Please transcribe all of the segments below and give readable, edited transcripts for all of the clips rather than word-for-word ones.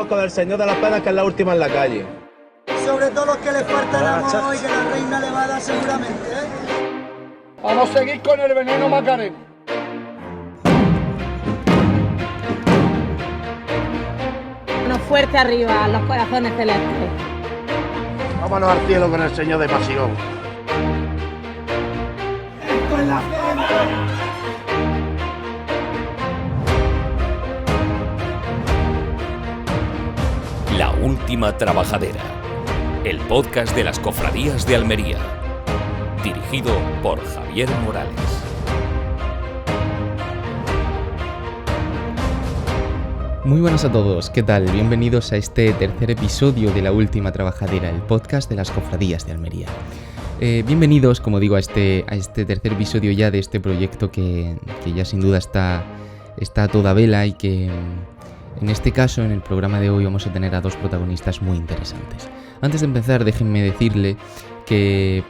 vamos con el Señor de las Penas, que es la última en la calle. Sobre todo los que le falta el amor y que la reina le va a dar seguramente, Vamos a seguir con el veneno Macarena. Manos fuerte arriba, los corazones celestes. Vámonos al cielo con el Señor de Pasión. ¡Esto es la fiesta! La Última Trabajadera, el podcast de las cofradías de Almería, dirigido por Javier Morales. Muy buenas a todos, ¿qué tal? Bienvenidos a este tercer episodio de La Última Trabajadera, el podcast de las cofradías de Almería. Bienvenidos, como digo, a este tercer episodio ya de este proyecto que ya sin duda está a toda vela y que en este caso, en el programa de hoy, vamos a tener a dos protagonistas muy interesantes. Antes de empezar, déjenme decirle que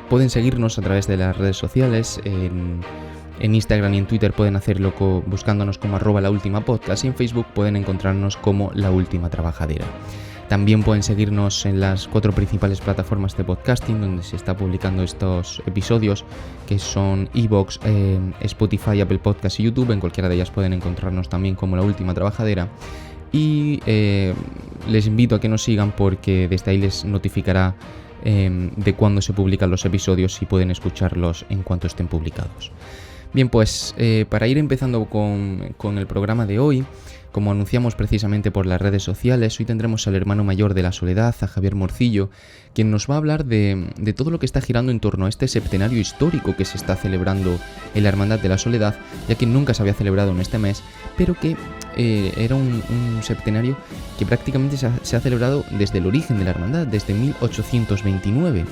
pueden seguirnos a través de las redes sociales. En Instagram y en Twitter pueden hacerlo buscándonos como @laultimapodcast y en Facebook pueden encontrarnos como La Última Trabajadera. También pueden seguirnos en las 4 principales plataformas de podcasting donde se está publicando estos episodios, que son iVoox, Spotify, Apple Podcasts y YouTube. En cualquiera de ellas pueden encontrarnos también como La Última Trabajadera. Y les invito a que nos sigan porque desde ahí les notificará de cuándo se publican los episodios y pueden escucharlos en cuanto estén publicados. Bien, pues para ir empezando con el programa de hoy, como anunciamos precisamente por las redes sociales, hoy tendremos al hermano mayor de la Soledad, a Javier Morcillo, quien nos va a hablar de todo lo que está girando en torno a este septenario histórico que se está celebrando en la Hermandad de la Soledad, ya que nunca se había celebrado en este mes, pero que era un septenario que prácticamente se ha celebrado desde el origen de la Hermandad, desde 1829.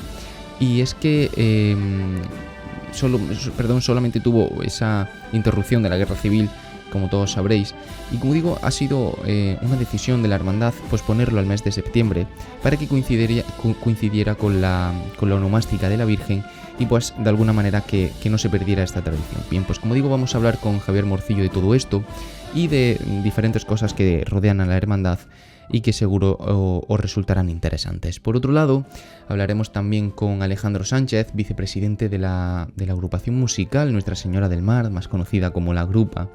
Y es que solamente tuvo esa interrupción de la Guerra Civil, como todos sabréis, y como digo, ha sido una decisión de la Hermandad posponerlo al mes de septiembre para que coincidiera con la onomástica de la Virgen y pues de alguna manera que no se perdiera esta tradición. Bien, pues como digo, vamos a hablar con Javier Morcillo de todo esto y de diferentes cosas que rodean a la Hermandad y que seguro os resultarán interesantes. Por otro lado, hablaremos también con Alejandro Sánchez, vicepresidente de la agrupación musical Nuestra Señora del Mar, más conocida como La Grupa,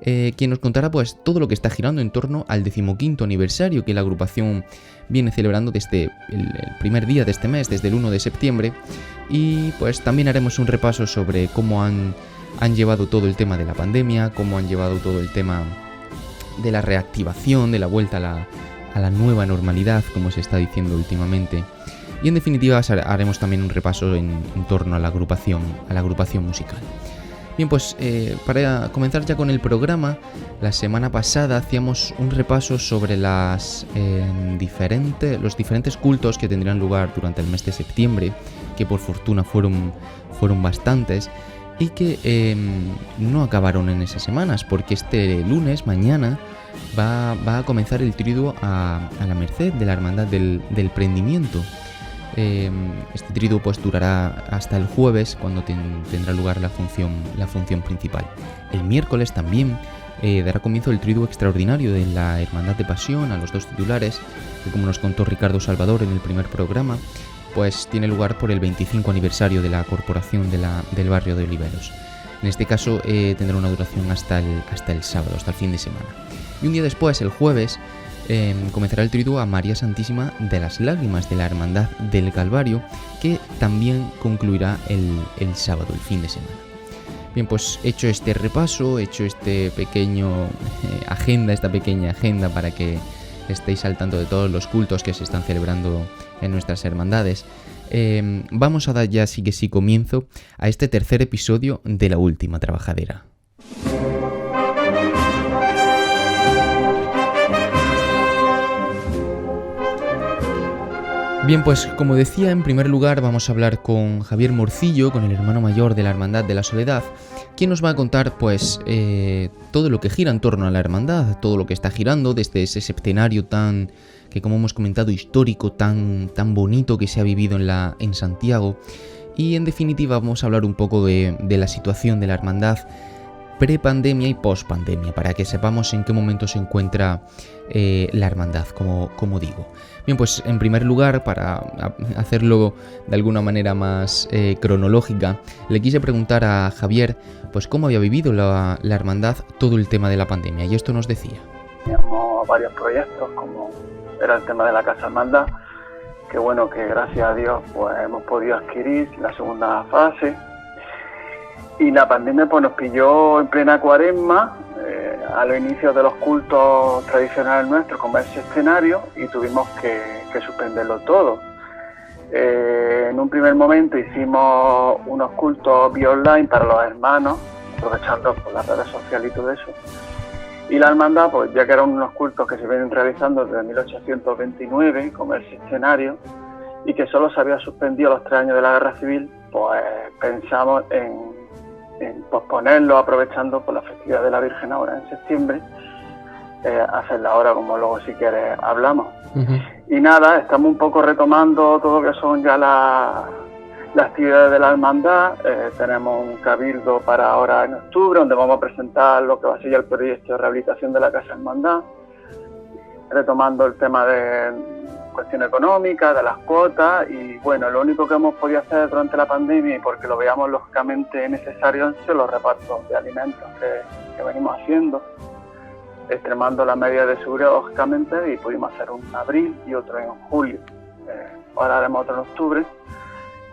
quien nos contará pues todo lo que está girando en torno al 15º aniversario que la agrupación viene celebrando desde el primer día de este mes, desde el 1 de septiembre, y pues también haremos un repaso sobre cómo han llevado todo el tema de la pandemia, cómo han llevado todo el tema de la reactivación, de la vuelta a la nueva normalidad, como se está diciendo últimamente. Y en definitiva haremos también un repaso en torno a la agrupación musical. Bien, pues para comenzar ya con el programa, la semana pasada hacíamos un repaso sobre los diferentes cultos que tendrían lugar durante el mes de septiembre, que por fortuna fueron bastantes, y que no acabaron en esas semanas, porque este lunes, mañana, va a comenzar el triduo a la merced de la Hermandad del Prendimiento. Este triduo pues durará hasta el jueves, cuando tendrá lugar la función principal. El miércoles también dará comienzo el triduo extraordinario de la Hermandad de Pasión a los 2 titulares, que como nos contó Ricardo Salvador en el primer programa, pues tiene lugar por el 25 aniversario de la corporación del barrio de Oliveros. En este caso tendrá una duración hasta el sábado, hasta el fin de semana. Y un día después, el jueves, comenzará el triduo a María Santísima de las Lágrimas de la Hermandad del Calvario, que también concluirá el sábado, el fin de semana. Bien, pues hecho este repaso, hecho esta pequeña agenda para que estéis al tanto de todos los cultos que se están celebrando en nuestras hermandades, vamos a dar ya sí comienzo a este tercer episodio de La Última Trabajadera. Bien, pues como decía, en primer lugar vamos a hablar con Javier Morcillo, con el hermano mayor de la Hermandad de la Soledad, quien nos va a contar pues todo lo que gira en torno a la hermandad, todo lo que está girando desde ese septenario que como hemos comentado, histórico, tan bonito que se ha vivido en Santiago. Y en definitiva vamos a hablar un poco de la situación de la hermandad pre-pandemia y post-pandemia, para que sepamos en qué momento se encuentra la hermandad, como digo. Bien, pues en primer lugar, para hacerlo de alguna manera más cronológica, le quise preguntar a Javier pues cómo había vivido la hermandad todo el tema de la pandemia, y esto nos decía. Teníamos varios proyectos, como era el tema de la Casa Hermandad, que bueno, que gracias a Dios pues hemos podido adquirir la segunda fase. Y la pandemia pues nos pilló en plena cuaresma, a los inicios de los cultos tradicionales nuestros, como ese escenario, y tuvimos que suspenderlo todo. En un primer momento hicimos unos cultos vía online para los hermanos, aprovechando por las redes sociales y todo eso. Y la hermandad, pues ya que eran unos cultos que se vienen realizando desde 1829, como ese escenario, y que solo se había suspendido los 3 años de la Guerra Civil, pues pensamos en posponerlo, aprovechando por la festividad de la Virgen ahora en septiembre, hacerla ahora, como luego si quieres hablamos. Uh-huh. Y nada, estamos un poco retomando todo lo que son ya las actividades de la hermandad. Tenemos un cabildo para ahora en octubre, donde vamos a presentar lo que va a ser ya el proyecto de rehabilitación de la Casa Hermandad, retomando el tema de cuestión económica, de las cuotas, y bueno, lo único que hemos podido hacer durante la pandemia, y porque lo veíamos lógicamente necesario, son los repartos de alimentos que venimos haciendo, extremando las medidas de seguridad lógicamente, y pudimos hacer un en abril y otro en julio. Ahora haremos otro en octubre,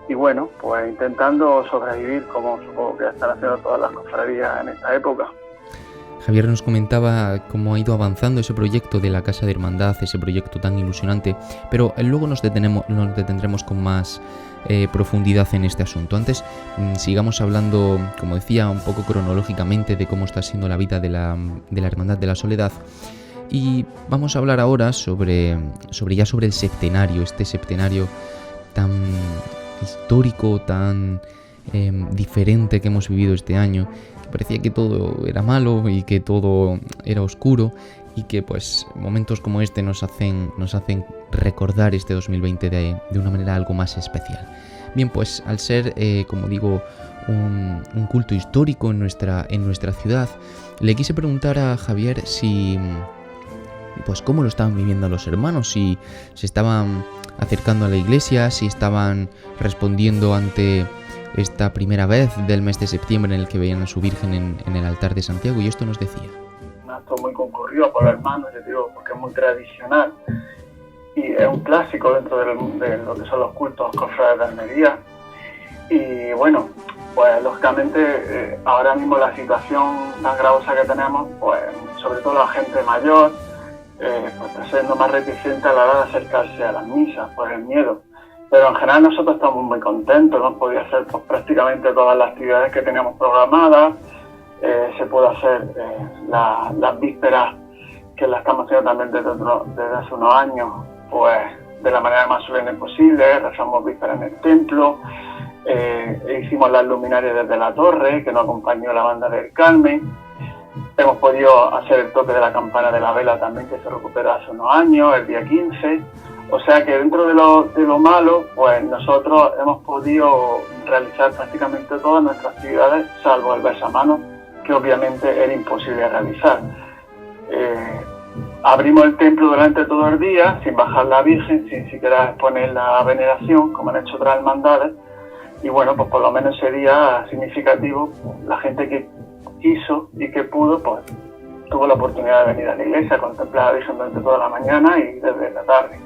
y bueno, pues intentando sobrevivir, como supongo que están haciendo todas las cofradías en esta época. Javier nos comentaba cómo ha ido avanzando ese proyecto de la Casa de Hermandad, ese proyecto tan ilusionante, pero luego nos detendremos con más profundidad en este asunto. Antes, sigamos hablando, como decía, un poco cronológicamente de cómo está siendo la vida de la Hermandad de la Soledad. Y vamos a hablar ahora sobre el septenario, este septenario tan histórico, tan diferente que hemos vivido este año. Parecía que todo era malo y que todo era oscuro, y que pues momentos como este nos hacen recordar este 2020 de una manera algo más especial. Bien, pues al ser, como digo, un culto histórico en nuestra ciudad, le quise preguntar a Javier si pues cómo lo estaban viviendo los hermanos, si se estaban acercando a la iglesia, si estaban respondiendo ante esta primera vez del mes de septiembre en el que veían a su Virgen en el altar de Santiago, y esto nos decía. Un acto muy concurrido por los hermanos, yo digo, porque es muy tradicional y es un clásico dentro de lo que son los cultos cofrades de Almería. Y bueno, pues lógicamente ahora mismo la situación tan gravosa que tenemos, pues sobre todo la gente mayor, pues está siendo más reticente a la hora de acercarse a las misas por el miedo. Pero en general nosotros estamos muy contentos, hemos podido hacer pues, prácticamente todas las actividades que teníamos programadas, se puede hacer las vísperas, que las estamos haciendo también desde hace unos años, pues de la manera más solemne posible, rezamos vísperas en el templo, hicimos las luminarias desde la torre, que nos acompañó la banda del Carmen, hemos podido hacer el toque de la campana de la vela también, que se recuperó hace unos años, el día 15, o sea que dentro de lo malo, pues nosotros hemos podido realizar prácticamente todas nuestras actividades, salvo el besamano, que obviamente era imposible realizar. Abrimos el templo durante todo el día, sin bajar la Virgen, sin siquiera exponer la veneración, como han hecho otras hermandades, y bueno, pues por lo menos sería significativo, la gente que quiso y que pudo, pues tuvo la oportunidad de venir a la iglesia, a contemplar a la Virgen durante toda la mañana y desde la tarde.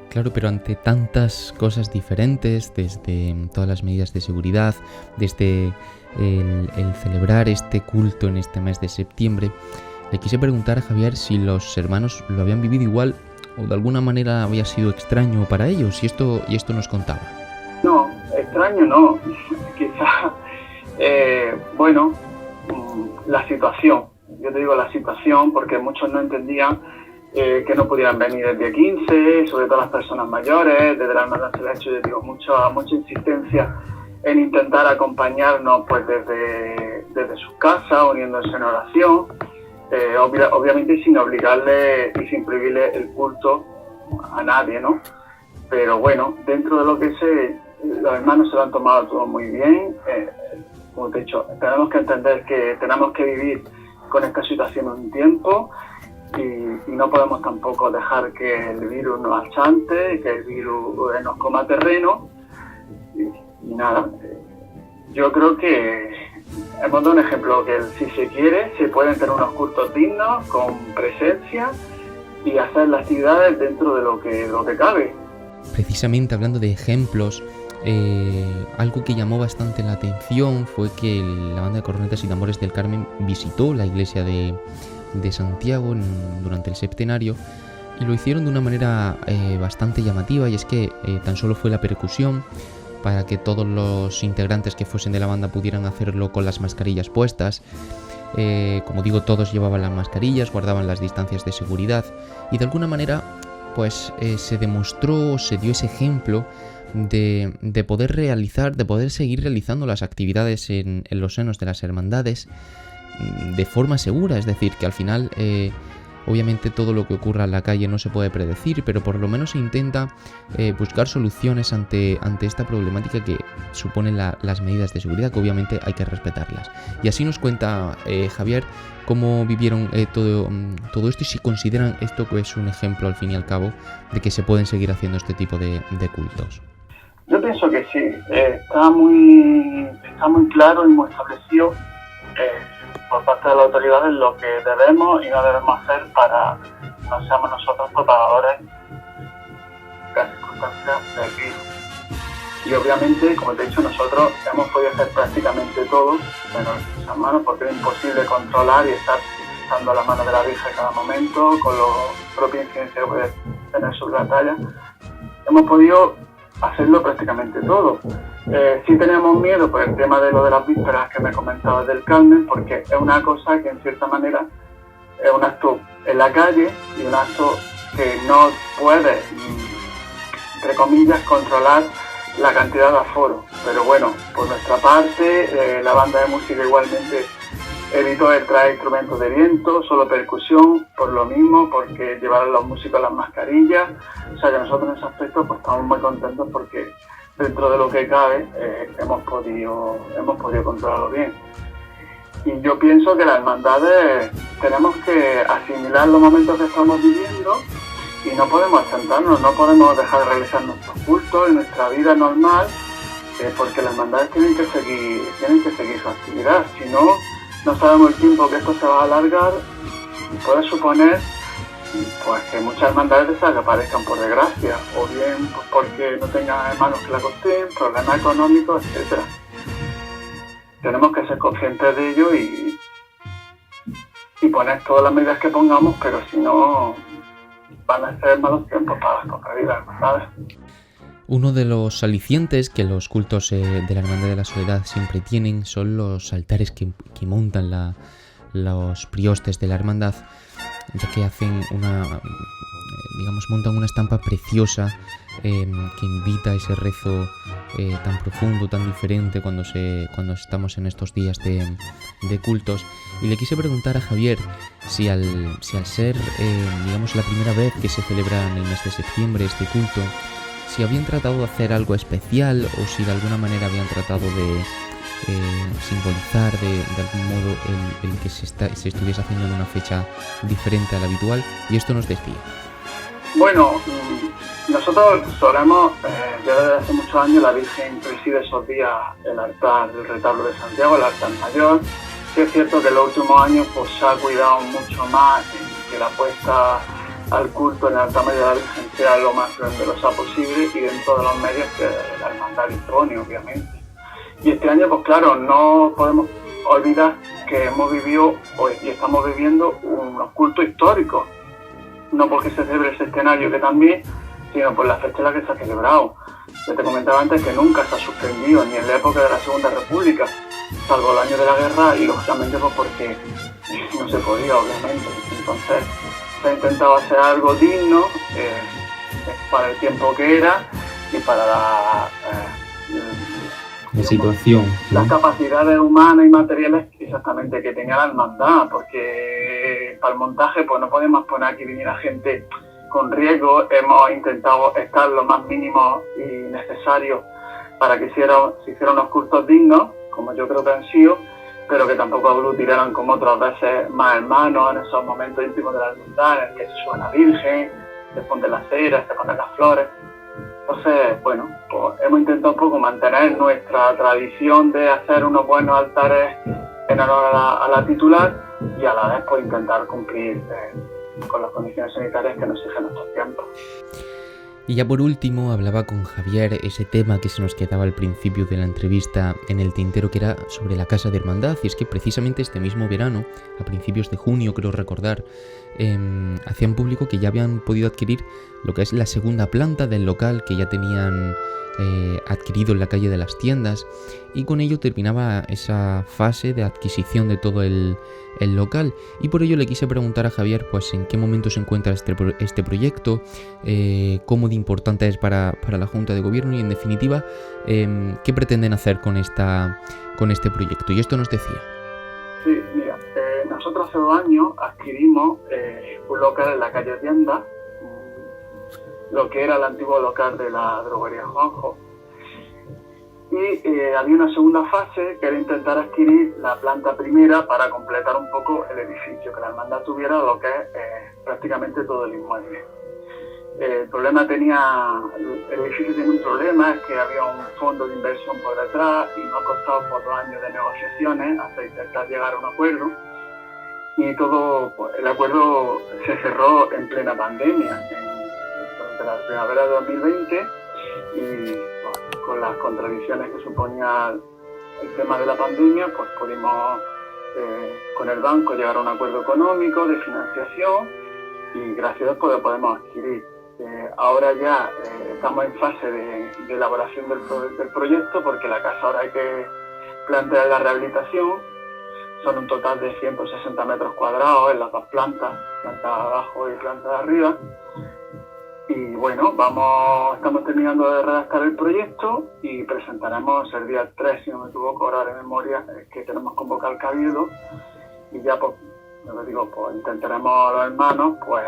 Claro, pero ante tantas cosas diferentes, desde todas las medidas de seguridad, desde el celebrar este culto en este mes de septiembre, le quise preguntar a Javier si los hermanos lo habían vivido igual o de alguna manera había sido extraño para ellos, y esto nos contaba. No, extraño no, quizá, bueno, la situación, yo te digo la situación porque muchos no entendían que no pudieran venir el día 15, sobre todo las personas mayores. Desde la hermandad se le ha hecho, yo digo, mucha insistencia en intentar acompañarnos pues desde sus casas, uniéndose en oración, obviamente sin obligarle y sin prohibirle el culto a nadie, ¿no? Pero bueno, dentro de lo que sé, los hermanos se lo han tomado todo muy bien, como te he dicho, tenemos que entender que tenemos que vivir con esta situación un tiempo y no podemos tampoco dejar que el virus nos achante, que el virus nos coma terreno y nada. Yo creo que hemos dado un ejemplo que si se quiere se pueden tener unos cultos dignos con presencia y hacer las actividades dentro de lo que cabe. Precisamente hablando de ejemplos, algo que llamó bastante la atención fue que la banda de cornetas y tambores del Carmen visitó la iglesia de Santiago durante el septenario y lo hicieron de una manera bastante llamativa, y es que tan solo fue la percusión para que todos los integrantes que fuesen de la banda pudieran hacerlo con las mascarillas puestas. Como digo, todos llevaban las mascarillas, guardaban las distancias de seguridad y de alguna manera pues se demostró, se dio ese ejemplo de poder realizar, de poder seguir realizando las actividades en los senos de las hermandades de forma segura. Es decir, que al final obviamente todo lo que ocurra en la calle no se puede predecir, pero por lo menos se intenta buscar soluciones ante esta problemática que suponen las medidas de seguridad, que obviamente hay que respetarlas. Y así nos cuenta Javier cómo vivieron todo esto y si consideran esto que es un ejemplo al fin y al cabo de que se pueden seguir haciendo este tipo de cultos. Yo pienso que sí, está muy claro y muy establecido por parte de las autoridades lo que debemos y no debemos hacer para que no seamos nosotros propagadores de las circunstancias del virus. Y obviamente, como te he dicho, nosotros hemos podido hacer prácticamente todo menos nuestras manos, porque es imposible controlar y estar dando la mano de la Virgen cada momento, con la propia incidencia que puede tener sobre la talla. Hemos podido hacerlo prácticamente todo. Sí tenemos miedo por el tema de lo de las vísperas que me comentabas del Carmen, porque es una cosa que en cierta manera es un acto en la calle y un acto que no puede, entre comillas, controlar la cantidad de aforo. Pero bueno, por nuestra parte, la banda de música igualmente evitó el traer instrumentos de viento, solo percusión, por lo mismo, porque llevaron los músicos las mascarillas. O sea que nosotros en ese aspecto pues estamos muy contentos porque dentro de lo que cabe hemos podido controlarlo bien. Y yo pienso que las hermandades tenemos que asimilar los momentos que estamos viviendo y no podemos asentarnos, no podemos dejar de realizar nuestros cultos y nuestra vida normal, porque las hermandades tienen que seguir su actividad. Si no, no sabemos el tiempo que esto se va a alargar y puede suponer pues que muchas hermandades desaparezcan por desgracia, o bien pues, porque no tengan hermanos que la costeen, problemas económicos, etcétera. Tenemos que ser conscientes de ello y poner todas las medidas que pongamos, pero si no van a ser malos tiempos para las cofradías, ¿sabes? Uno de los alicientes que los cultos de la Hermandad de la Soledad siempre tienen son los altares que montan los priostes de la hermandad, ya que hacen montan una estampa preciosa que invita a ese rezo tan profundo, tan diferente cuando estamos en estos días de cultos. Y le quise preguntar a Javier si al ser la primera vez que se celebra en el mes de septiembre este culto, si habían tratado de hacer algo especial o si de alguna manera habían tratado de simbolizar de algún modo el que se estuviese haciendo en una fecha diferente a la habitual, y esto nos decía. Bueno, nosotros solemos, ya desde hace muchos años la Virgen preside esos días el altar del retablo de Santiago, el altar mayor. Sí es cierto que en los últimos años pues, se ha cuidado mucho más en que la puesta al culto en el altar mayor de la Virgen sea lo más grandiosa posible y dentro de los medios que la hermandad dispone, obviamente. Y este año, pues claro, no podemos olvidar que hemos vivido y estamos viviendo unos cultos históricos, no porque se celebre ese escenario que también, sino por la fecha en la que se ha celebrado. Yo te comentaba antes que nunca se ha suspendido, ni en la época de la Segunda República, salvo el año de la guerra y lógicamente pues porque no se podía, obviamente. Entonces se ha intentado hacer algo digno para el tiempo que era y para la situación, ¿no? Las capacidades humanas y materiales exactamente que tenía la hermandad, porque para el montaje pues no podemos poner aquí viniera gente con riesgo. Hemos intentado estar lo más mínimo y necesario para que se hicieran unos cultos dignos, como yo creo que han sido, pero que tampoco aglutinaran como otras veces más hermanos en esos momentos íntimos de la hermandad, en el que se sube la Virgen, se ponen las ceras, se ponen las flores. Entonces, bueno, pues hemos intentado un poco mantener nuestra tradición de hacer unos buenos altares en honor a la titular y a la vez pues intentar cumplir con las condiciones sanitarias que nos exigen estos tiempos. Y ya por último hablaba con Javier ese tema que se nos quedaba al principio de la entrevista en el tintero, que era sobre la Casa de Hermandad. Y es que precisamente este mismo verano, a principios de junio creo recordar, hacían público que ya habían podido adquirir lo que es la segunda planta del local que ya tenían adquirido en la calle de las Tiendas, y con ello terminaba esa fase de adquisición de todo el local. Y por ello le quise preguntar a Javier pues en qué momento se encuentra este proyecto, cómo de importante es para la Junta de Gobierno y en definitiva qué pretenden hacer con este proyecto. Y esto nos decía. Sí, mira, nosotros hace 2 años adquirimos un local en la calle Tienda, lo que era el antiguo local de la droguería Juanjo. Y había una segunda fase que era intentar adquirir la planta primera para completar un poco el edificio, que la hermandad tuviera lo que es prácticamente todo el inmueble. El edificio tenía un problema, es que había un fondo de inversión por detrás y nos ha costado por 2 años de negociaciones hasta intentar llegar a un acuerdo. Y todo, pues, el acuerdo se cerró en plena pandemia, durante la primavera de 2020, y pues, con las contradicciones que suponía el tema de la pandemia, pues pudimos con el banco llegar a un acuerdo económico de financiación y gracias a Dios pues, lo podemos adquirir. Ahora ya estamos en fase de elaboración del proyecto, porque la casa ahora hay que plantear la rehabilitación. Son un total de 160 metros cuadrados en las 2 plantas, planta de abajo y planta de arriba. Y bueno, estamos terminando de redactar el proyecto y presentaremos el día 3, si no me equivoco, ahora de memoria, que tenemos convocado al Cabildo. Y ya, pues, intentaremos los hermanos, pues,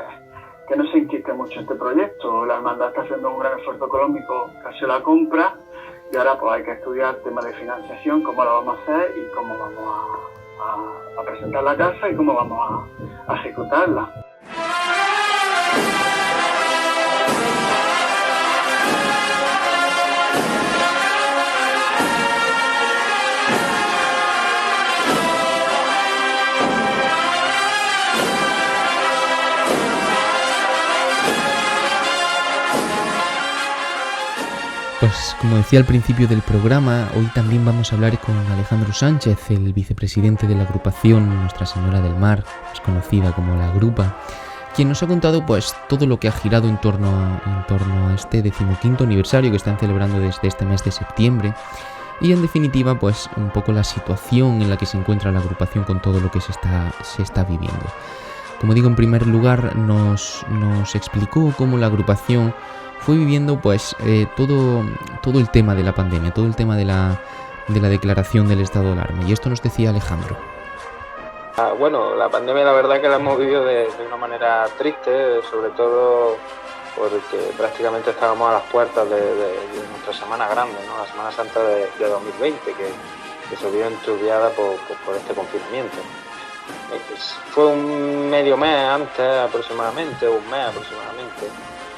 que no se inquiste mucho este proyecto. La hermandad está haciendo un gran esfuerzo económico, casi la compra, y ahora pues hay que estudiar el tema de financiación, cómo lo vamos a hacer y cómo vamos a presentar la casa y cómo vamos a ejecutarla. Pues como decía al principio del programa, hoy también vamos a hablar con Alejandro Sánchez, el vicepresidente de la agrupación Nuestra Señora del Mar, más conocida como La Grupa, quien nos ha contado pues todo lo que ha girado en torno a este 15º aniversario que están celebrando desde este mes de septiembre, y en definitiva pues un poco la situación en la que se encuentra la agrupación con todo lo que se está viviendo. Como digo, en primer lugar nos explicó cómo la agrupación fue viviendo pues todo el tema de la pandemia, todo el tema de la declaración del estado de alarma, y esto nos decía Alejandro. Bueno, la pandemia la verdad que la hemos vivido de una manera triste, sobre todo porque prácticamente estábamos a las puertas de nuestra Semana Grande, ¿no? La Semana Santa de 2020, que se vio enturbiada por este confinamiento. Fue un medio mes antes aproximadamente,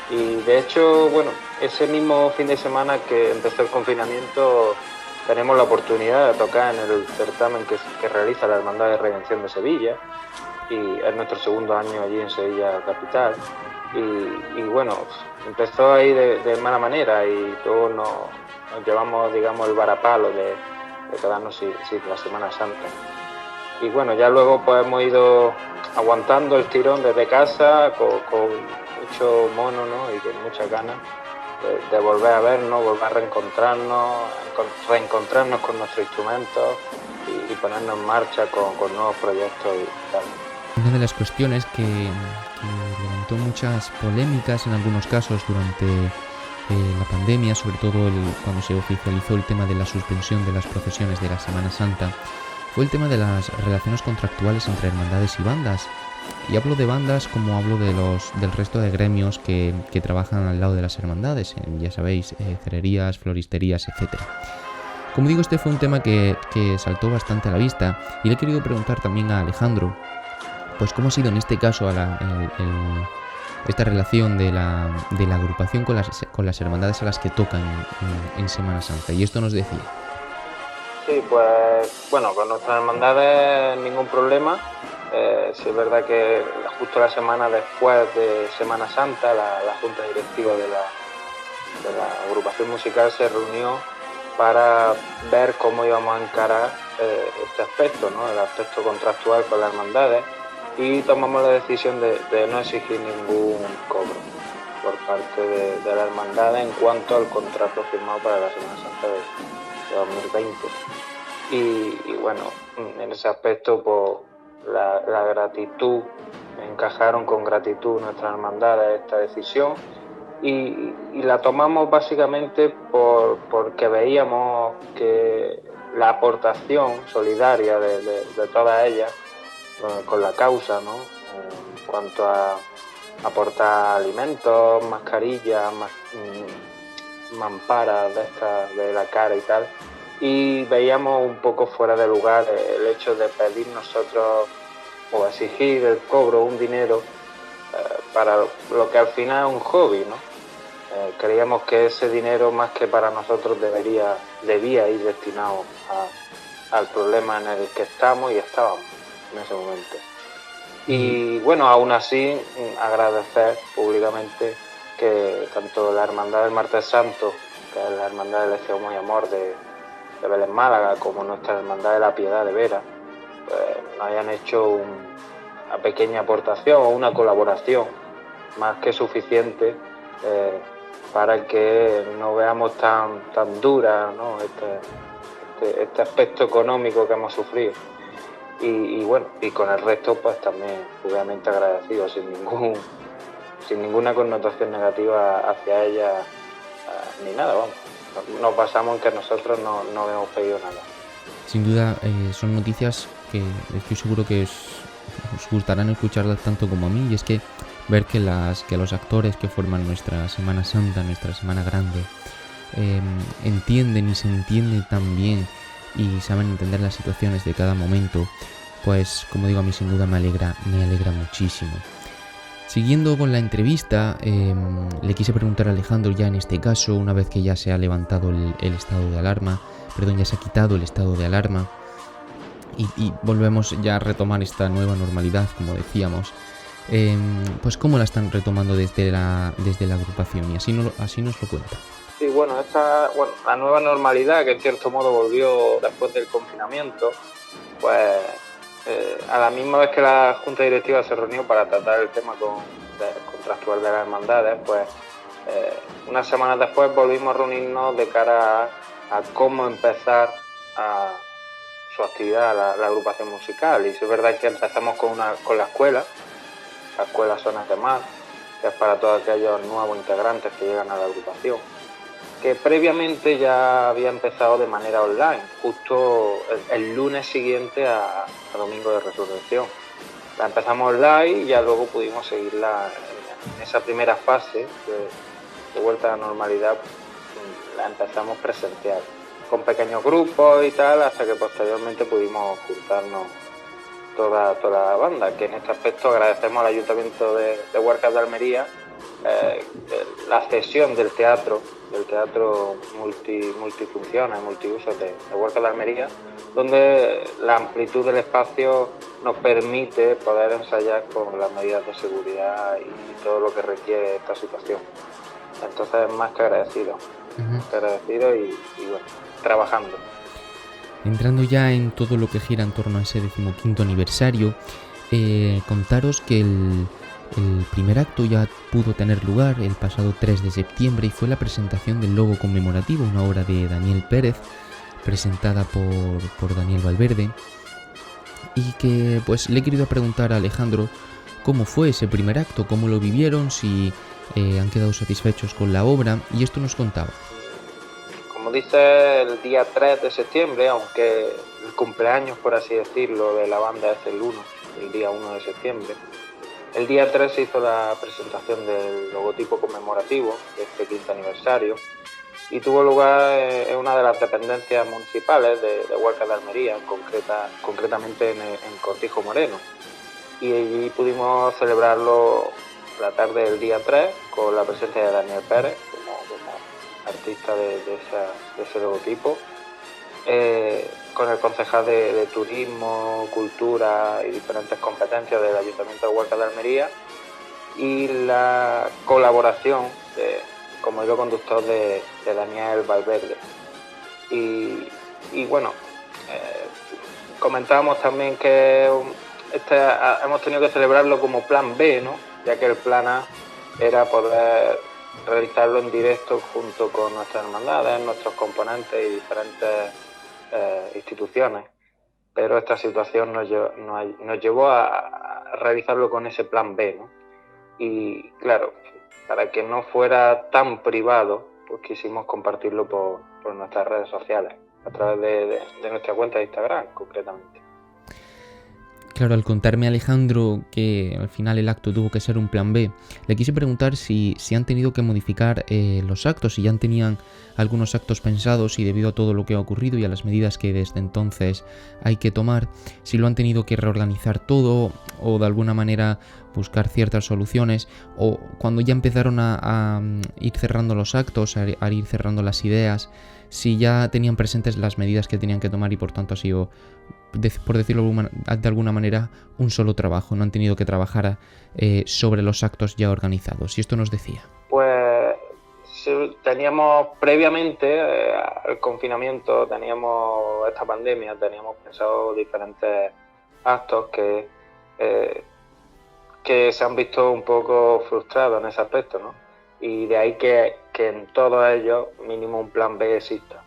y de hecho, bueno, ese mismo fin de semana que empezó el confinamiento tenemos la oportunidad de tocar en el certamen que realiza la Hermandad de Redención de Sevilla, y es nuestro 2º año allí en Sevilla capital, y bueno, empezó ahí de mala manera y todos nos llevamos, digamos, el varapalo de quedarnos sin la Semana Santa. Y bueno, ya luego pues hemos ido aguantando el tirón desde casa con mucho mono, ¿no? Y con muchas ganas de volver a vernos, volver a reencontrarnos con nuestros instrumentos y ponernos en marcha con nuevos proyectos y tal. Una de las cuestiones que levantó muchas polémicas en algunos casos durante la pandemia, sobre todo cuando se oficializó el tema de la suspensión de las procesiones de la Semana Santa, fue el tema de las relaciones contractuales entre hermandades y bandas. Y hablo de bandas como hablo del resto de gremios que trabajan al lado de las hermandades, ya sabéis, cererías, floristerías, etc. Como digo, este fue un tema que saltó bastante a la vista y le he querido preguntar también a Alejandro, pues cómo ha sido en este caso esta relación de la agrupación con las hermandades a las que tocan en Semana Santa. Y esto nos decía. Sí, pues bueno, con nuestras hermandades ningún problema. Sí es verdad que justo la semana después de Semana Santa la Junta Directiva de la agrupación musical se reunió para ver cómo íbamos a encarar este aspecto, ¿no? El aspecto contractual con las hermandades, y tomamos la decisión de no exigir ningún cobro por parte de la hermandad en cuanto al contrato firmado para la Semana Santa de 2020. Y bueno, en ese aspecto pues la gratitud, encajaron con gratitud nuestras hermandades esta decisión, y la tomamos básicamente porque veíamos que la aportación solidaria de todas ellas con la causa, ¿no? En cuanto a aportar alimentos, mascarillas, mamparas de la cara y tal, y veíamos un poco fuera de lugar el hecho de pedir nosotros o exigir el cobro, un dinero para lo que al final es un hobby, ¿no? Creíamos que ese dinero, más que para nosotros, debía ir destinado al problema en el que estamos y estábamos en ese momento. Y bueno, aún así, agradecer públicamente que tanto la Hermandad del Martes Santo, que es la Hermandad de Legión y Amor de Belén Málaga, como nuestra Hermandad de la Piedad de Vera, pues nos hayan hecho una pequeña aportación o una colaboración más que suficiente para que no veamos tan dura, ¿no? este aspecto económico que hemos sufrido. Y bueno, y con el resto pues también obviamente agradecido, sin ninguna connotación negativa hacia ella, ni nada, vamos. Nos basamos en que nosotros no hemos pedido nada. Sin duda son noticias que estoy seguro que os gustarán escucharlas tanto como a mí, y es que ver que los actores que forman nuestra Semana Santa, nuestra Semana Grande, entienden y se entienden tan bien y saben entender las situaciones de cada momento, pues como digo, a mí sin duda me alegra muchísimo. Siguiendo con la entrevista, le quise preguntar a Alejandro, ya en este caso, una vez que ya se ha levantado el estado de alarma, ya se ha quitado el estado de alarma y volvemos ya a retomar esta nueva normalidad, como decíamos, pues cómo la están retomando desde la agrupación, y así nos lo cuenta. Sí, bueno, la nueva normalidad, que en cierto modo volvió después del confinamiento, pues a la misma vez que la Junta Directiva se reunió para tratar el tema contractual de las hermandades, pues unas semanas después volvimos a reunirnos de cara a cómo empezar su actividad, la agrupación musical. Y es verdad que empezamos con la escuela Sones de Mar, que es para todos aquellos nuevos integrantes que llegan a la agrupación, que previamente ya había empezado de manera online, justo el lunes siguiente a Domingo de Resurrección. La empezamos online y ya luego pudimos seguirla en esa primera fase de vuelta a la normalidad. La empezamos presencial, con pequeños grupos y tal, hasta que posteriormente pudimos juntarnos toda la banda, que en este aspecto agradecemos al Ayuntamiento de Huercas de Almería la cesión del teatro multifunciones, multiusos de Huercas de Almería, donde la amplitud del espacio nos permite poder ensayar con las medidas de seguridad y todo lo que requiere esta situación. Entonces, más que agradecido, y bueno, trabajando. Entrando ya en todo lo que gira en torno a ese 15º aniversario, contaros que el primer acto ya pudo tener lugar el pasado 3 de septiembre y fue la presentación del logo conmemorativo, una obra de Daniel Pérez, presentada por Daniel Valverde, y que pues le he querido preguntar a Alejandro cómo fue ese primer acto, cómo lo vivieron, si han quedado satisfechos con la obra, y esto nos contaba. Como dice, el día 3 de septiembre, aunque el cumpleaños, por así decirlo, de la banda es el día 1 de septiembre, el día 3 se hizo la presentación del logotipo conmemorativo de este 15º aniversario, y tuvo lugar en una de las dependencias municipales de Huerca de Almería, concretamente en Cortijo Moreno. Y allí pudimos celebrarlo la tarde del día 3 con la presencia de Daniel Pérez como artista de ese logotipo, con el concejal de Turismo, Cultura y diferentes competencias del Ayuntamiento de Huerca de Almería, y la colaboración como hilo conductor de Daniel Valverde. Y bueno, comentábamos también que hemos tenido que celebrarlo como plan B, ¿no? Ya que el plan A era poder realizarlo en directo junto con nuestras hermandades, nuestros componentes y diferentes instituciones. Pero esta situación nos llevó a realizarlo con ese plan B, ¿no? Y claro, para que no fuera tan privado, pues quisimos compartirlo por nuestras redes sociales, a través de nuestra cuenta de Instagram, concretamente. Claro, al contarme Alejandro que al final el acto tuvo que ser un plan B, le quise preguntar si han tenido que modificar los actos, si ya tenían algunos actos pensados y debido a todo lo que ha ocurrido y a las medidas que desde entonces hay que tomar, si lo han tenido que reorganizar todo o de alguna manera buscar ciertas soluciones, o cuando ya empezaron a ir cerrando los actos, a ir cerrando las ideas, si ya tenían presentes las medidas que tenían que tomar y por tanto ha sido, por decirlo de alguna manera, un solo trabajo, no han tenido que trabajar sobre los actos ya organizados. Y esto nos decía. Pues teníamos previamente al confinamiento, teníamos esta pandemia, teníamos pensado diferentes actos que se han visto un poco frustrados en ese aspecto, ¿no? Y de ahí que en todos ellos mínimo un plan B exista.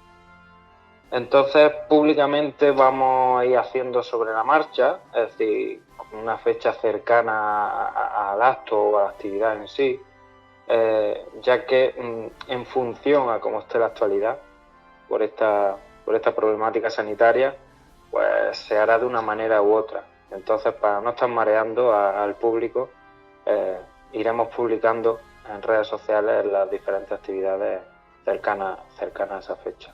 Entonces, públicamente vamos a ir haciendo sobre la marcha, es decir, con una fecha cercana al acto o a la actividad en sí, ya que en función a cómo esté la actualidad por esta problemática sanitaria, pues se hará de una manera u otra. Entonces, para no estar mareando al público, iremos publicando en redes sociales las diferentes actividades cercanas a esa fecha.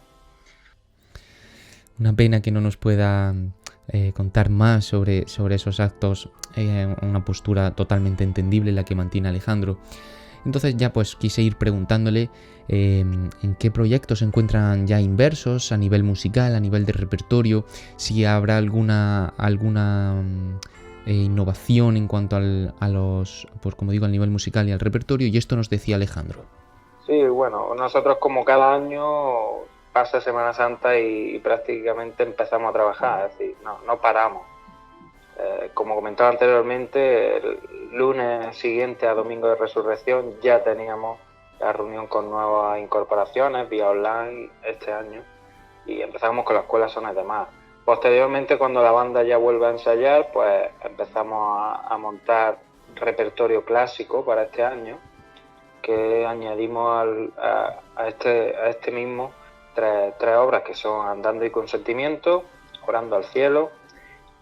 Una pena que no nos pueda contar más sobre esos actos, una postura totalmente entendible la que mantiene Alejandro. Entonces ya pues quise ir preguntándole en qué proyectos se encuentran ya inmersos a nivel musical, a nivel de repertorio, si habrá alguna innovación en cuanto a los, pues como digo, al nivel musical y al repertorio, y esto nos decía Alejandro. Sí, bueno, nosotros como cada año pasa Semana Santa y prácticamente empezamos a trabajar, es decir, no paramos. Como comentaba anteriormente, el lunes siguiente a Domingo de Resurrección ya teníamos la reunión con nuevas incorporaciones vía online este año y empezamos con la Escuela Sones de Mar. Posteriormente, cuando la banda ya vuelve a ensayar, pues empezamos a montar repertorio clásico para este año, que añadimos a este mismo tres obras que son Andando y Consentimiento, Orando al Cielo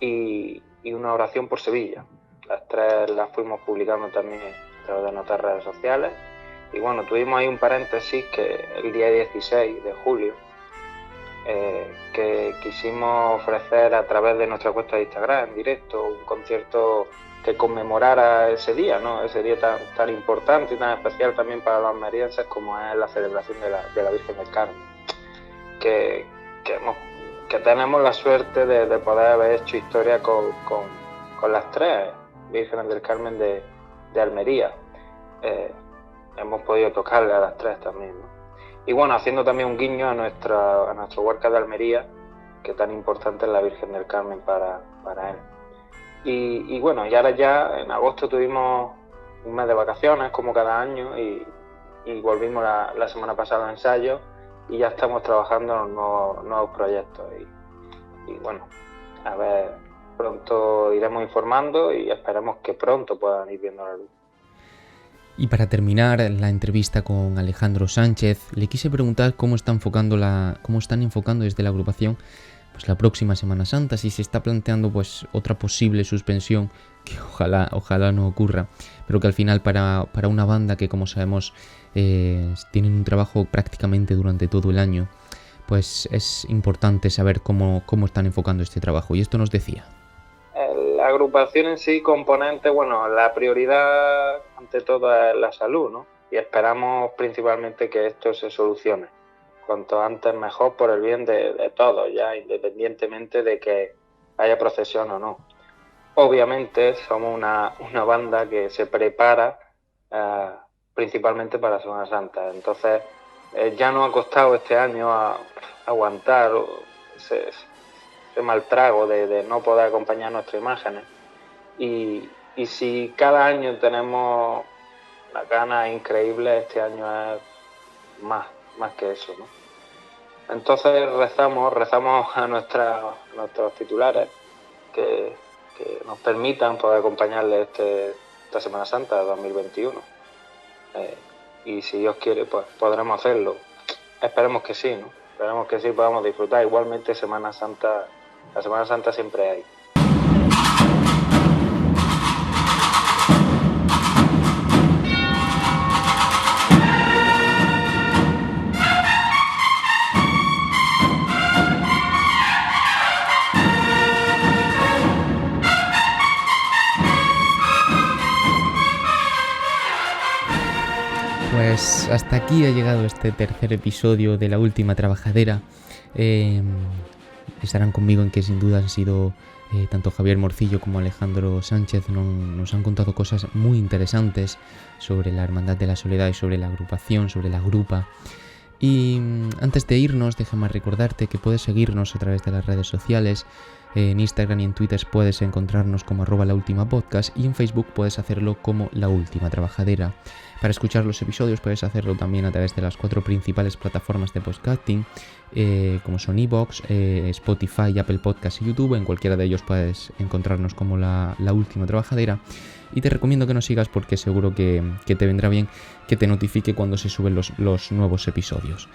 y una oración por Sevilla. Las tres las fuimos publicando también a través de nuestras redes sociales. Y bueno, tuvimos ahí un paréntesis que el día 16 de julio, que quisimos ofrecer a través de nuestra cuenta de Instagram en directo un concierto que conmemorara ese día, ¿no? Ese día tan importante y tan especial también para los almerienses como es la celebración de la Virgen del Carmen, que tenemos la suerte de poder haber hecho historia con las tres Vírgenes del Carmen de Almería. Hemos podido tocarle a las tres también, ¿no? Y bueno, haciendo también un guiño a nuestro Huerca de Almería, que tan importante es la Virgen del Carmen para él. Y bueno, y ahora ya en agosto tuvimos un mes de vacaciones como cada año y volvimos la semana pasada a ensayos y ya estamos trabajando en nuevos proyectos y bueno, a ver, pronto iremos informando y esperemos que pronto puedan ir viendo la luz. Y para terminar la entrevista con Alejandro Sánchez, le quise preguntar cómo están enfocando desde la agrupación pues la próxima Semana Santa, si se está planteando pues otra posible suspensión ojalá no ocurra, pero que al final para una banda que, como sabemos, tienen un trabajo prácticamente durante todo el año, pues es importante saber cómo están enfocando este trabajo. Y esto nos decía. La agrupación en sí, componente, bueno, la prioridad ante todo es la salud, ¿no? Y esperamos principalmente que esto se solucione. Cuanto antes mejor, por el bien de todos, ya independientemente de que haya procesión o no. Obviamente somos una banda que se prepara principalmente para Semana Santa. Entonces ya nos ha costado este año aguantar ese mal trago de no poder acompañar nuestras imágenes. Y si cada año tenemos la gana increíble, este año es más que eso, ¿no? Entonces rezamos a nuestros titulares que nos permitan poder acompañarles esta Semana Santa de 2021. Y si Dios quiere, pues podremos hacerlo. Esperemos que sí, ¿no? Esperemos que sí podamos disfrutar. Igualmente la Semana Santa siempre hay. Pues hasta aquí ha llegado este tercer episodio de La Última Trabajadera. Estarán conmigo en que sin duda han sido tanto Javier Morcillo como Alejandro Sánchez. Nos han contado cosas muy interesantes sobre la Hermandad de la Soledad y sobre la agrupación, sobre la grupa. Y antes de irnos, déjame recordarte que puedes seguirnos a través de las redes sociales. En Instagram y en Twitter puedes encontrarnos como @laultimapodcast y en Facebook puedes hacerlo como La Última Trabajadera. Para escuchar los episodios puedes hacerlo también a través de las 4 principales plataformas de podcasting, como son iVoox, Spotify, Apple Podcasts y YouTube. En cualquiera de ellos puedes encontrarnos como la Última Trabajadera. Y te recomiendo que nos sigas porque seguro que te vendrá bien que te notifique cuando se suben los nuevos episodios.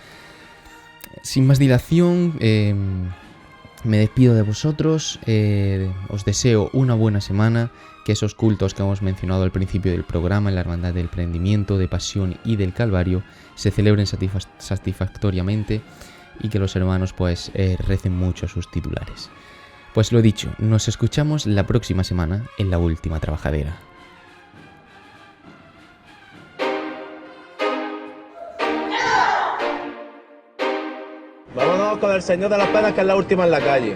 Sin más dilación, me despido de vosotros. Os deseo una buena semana, que esos cultos que hemos mencionado al principio del programa, en la Hermandad del Prendimiento, de Pasión y del Calvario, se celebren satisfactoriamente y que los hermanos pues recen mucho a sus titulares. Pues lo dicho, nos escuchamos la próxima semana en La Última Trabajadera. Vámonos con el Señor de las Penas, que es la última en la calle.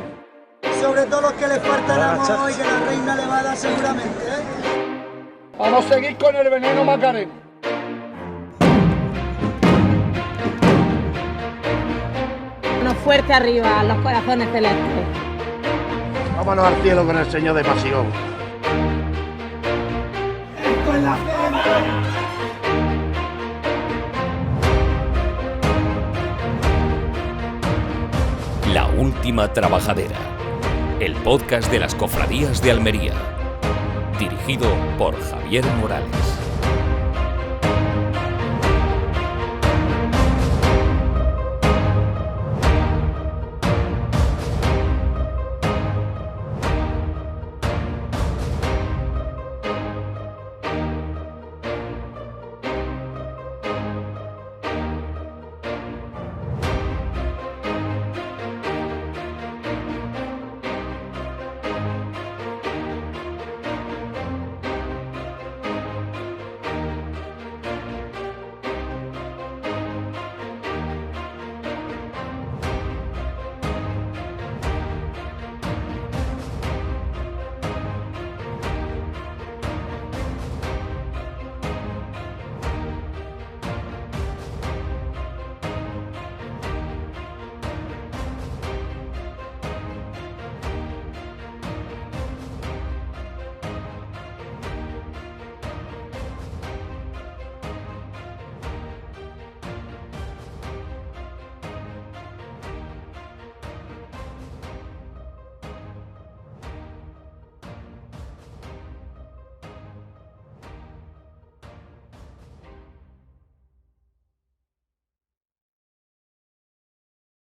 Sobre todo los que les falta el amor y que la reina le va a dar seguramente, Vamos a seguir con el veneno Macarena. Uno fuerte arriba, los corazones celestes. Vámonos al cielo con el Señor de Pasión. ¡Esto es la gente! La Última Trabajadera, el podcast de las Cofradías de Almería, dirigido por Javier Morales.